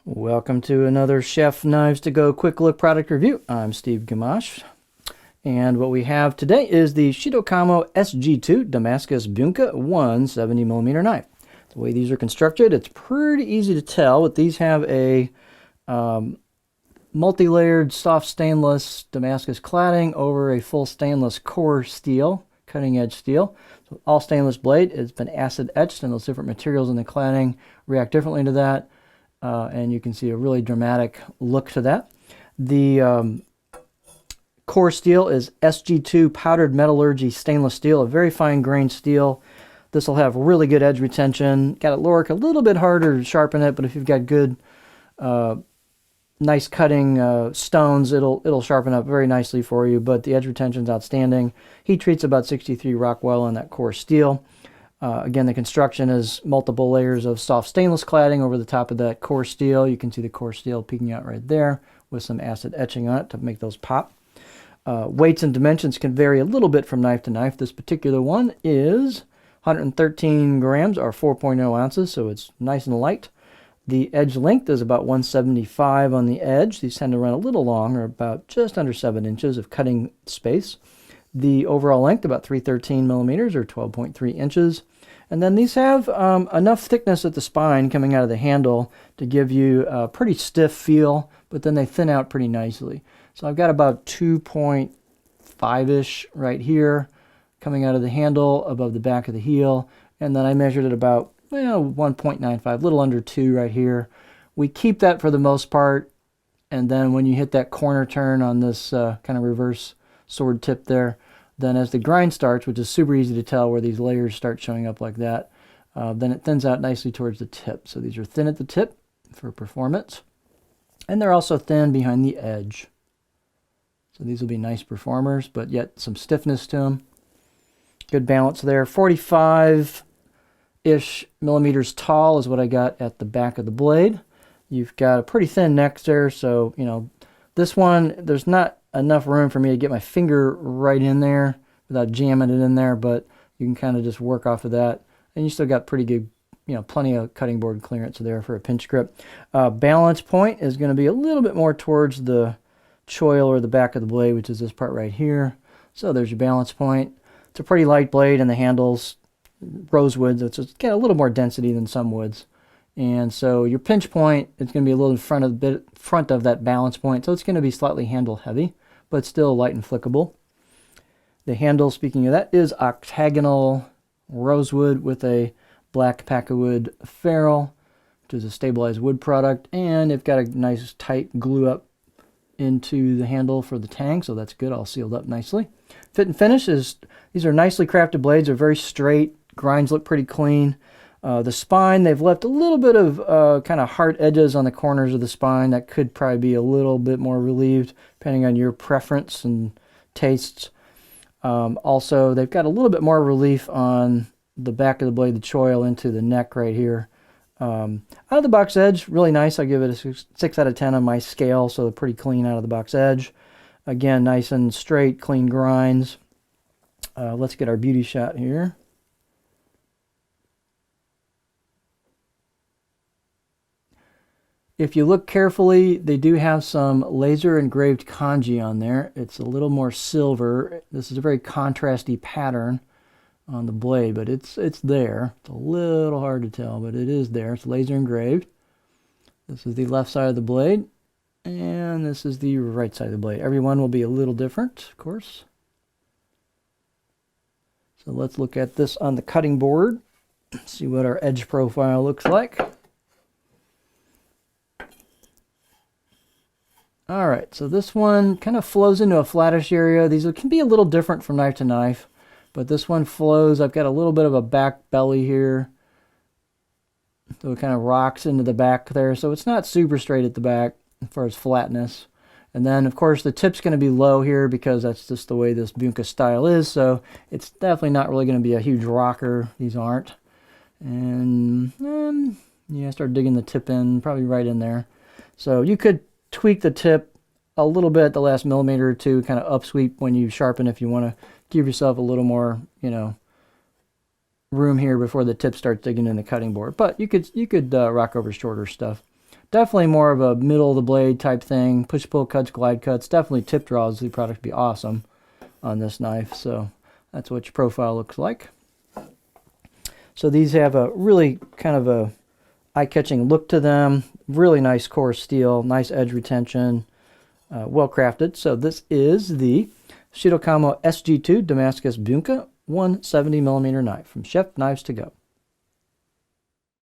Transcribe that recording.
Welcome to another Chef Knives to Go quick look product review. I'm Steve Gamache, and what we have today is the Shiro Kamo SG2 Damascus Bunka 170mm knife. The way these are constructed, it's pretty easy to tell, but these have a multi-layered soft stainless Damascus cladding over a full stainless core steel, cutting edge steel. So all stainless blade. It's been acid etched, and those different materials in the cladding react differently to that. And you can see a really dramatic look to that. The core steel is SG2 powdered metallurgy stainless steel, a very fine grained steel. This will have really good edge retention. Got to work a little bit harder to sharpen it, but if you've got good, nice cutting stones, it'll sharpen up very nicely for you. But the edge retention is outstanding. Heat treat's about 63 Rockwell on that core steel. Again, the construction is multiple layers of soft stainless cladding over the top of that core steel. You can see the core steel peeking out right there with some acid etching on it to make those pop. Weights and dimensions can vary a little bit from knife to knife. This particular one is 113 grams or 4.0 ounces, so it's nice and light. The edge length is about 175 on the edge. These tend to run a little long, or about just under 7 inches of cutting space. The overall length about 313 millimeters or 12.3 inches. And then these have enough thickness at the spine coming out of the handle to give you a pretty stiff feel, but then they thin out pretty nicely. So I've got about 2.5-ish right here coming out of the handle above the back of the heel. And then I measured it about 1.95, a little under 2 right here. We keep that for the most part. And then when you hit that corner turn on this kind of reverse sword tip there, then as the grind starts, which is super easy to tell where these layers start showing up like that, then it thins out nicely towards the tip. So these are thin at the tip for performance, and they're also thin behind the edge. So these will be nice performers, but yet some stiffness to them. Good balance there. 45-ish millimeters tall is what I got at the back of the blade. You've got a pretty thin neck there, so this one, there's not enough room for me to get my finger right in there without jamming it in there, but you can kind of just work off of that, and you still got pretty good, plenty of cutting board clearance there for a pinch grip. Balance point is going to be a little bit more towards the choil or the back of the blade, which is this part right here. So there's your balance point. It's a pretty light blade, and the handles rosewood, so it's just got a little more density than some woods. And so your pinch point is going to be a little in front of that balance point, so it's going to be slightly handle heavy, but still light and flickable. The handle, speaking of that, is octagonal rosewood with a black packawood ferrule, which is a stabilized wood product, and it's got a nice tight glue up into the handle for the tang, so that's good, all sealed up nicely. Fit and finish is, these are nicely crafted blades, they're very straight, grinds look pretty clean. The spine, they've left a little bit of kind of hard edges on the corners of the spine that could probably be a little bit more relieved depending on your preference and tastes. Also, they've got a little bit more relief on the back of the blade, the choil into the neck right here. Out of the box edge, really nice. I give it a 6 out of 10 on my scale, so they're pretty clean out of the box edge. Again, nice and straight, clean grinds. Let's get our beauty shot here. If you look carefully, they do have some laser engraved kanji on there. It's a little more silver. This is a very contrasty pattern on the blade, but it's there. It's a little hard to tell, but it is there. It's laser engraved. This is the left side of the blade, and this is the right side of the blade. Every one will be a little different, of course. So let's look at this on the cutting board, see what our edge profile looks like. All right, so this one kind of flows into a flattish area. These can be a little different from knife to knife, but this one flows. I've got a little bit of a back belly here, so it kind of rocks into the back there. So it's not super straight at the back as far as flatness. And then, of course, the tip's going to be low here because that's just the way this Bunka style is. So it's definitely not really going to be a huge rocker. These aren't. And yeah, start digging the tip in, probably right in there. So you could tweak the tip a little bit at the last millimeter or two, kind of upsweep when you sharpen if you want to give yourself a little more, room here before the tip starts digging in the cutting board. But you could rock over shorter stuff. definitely more of a middle of the blade type thing. Push pull cuts, glide cuts. Definitely tip draws. The product would be awesome on this knife. So that's what your profile looks like. So these have a really kind of a eye-catching look to them. Really nice coarse steel, nice edge retention, well crafted. So this is the Shiro Kamo SG2 Damascus Bunka 170mm knife from Chef Knives to Go.